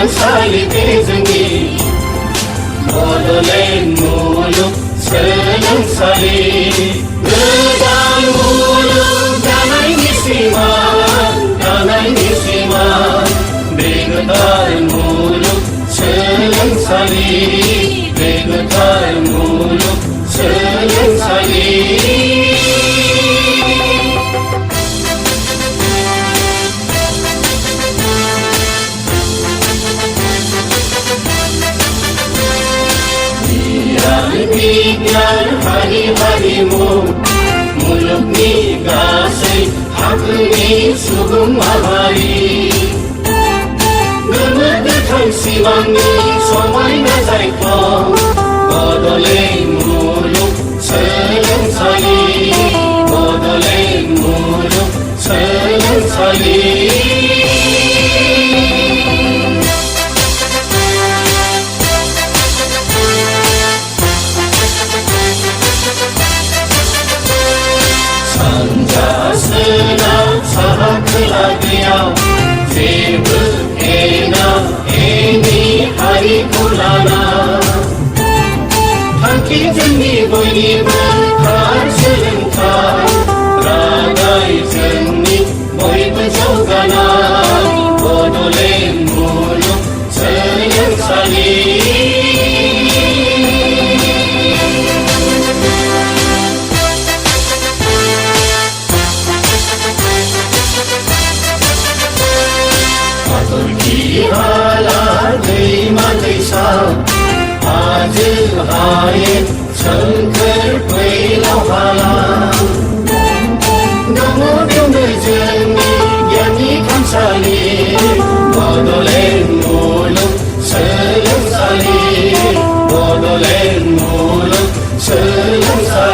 सोलोंसालिनि जोंनि बड'लेण्ड मुलुग सोलोंसालि गोदान मुलुग दानायनि सिमां बे गोदान मुलुग सोलोंसालि बे गोदान मुलुग सोलोंसालि बिगियान हारिमु मुलुगनि गासै थाखोनि सुबुं माहारि गोमो गोथां सिमांनि समायना जायख्लं बड'लेण्ड मुलुग सोलोंसालि बड'लेण्ड मुलुग सोलोंसालि साहा खोला गैया जेबो एना एनि हारिखौ लाना थांखि जोंनि बयनिबो थार सोलोंथाइ रादाय जोंनि बयबो जौगानाय बड'लेण्ड मुलुग सोलोंसालि हाला दैमा दैसा हाजो हायेन सोमखोर फैलाव हाला दङ बेवनो जोंनि गियाननि थानसालि बड'लेण्ड मुलुग सोलोंसालि बड'लेण्ड मुलुग सोलोंसालि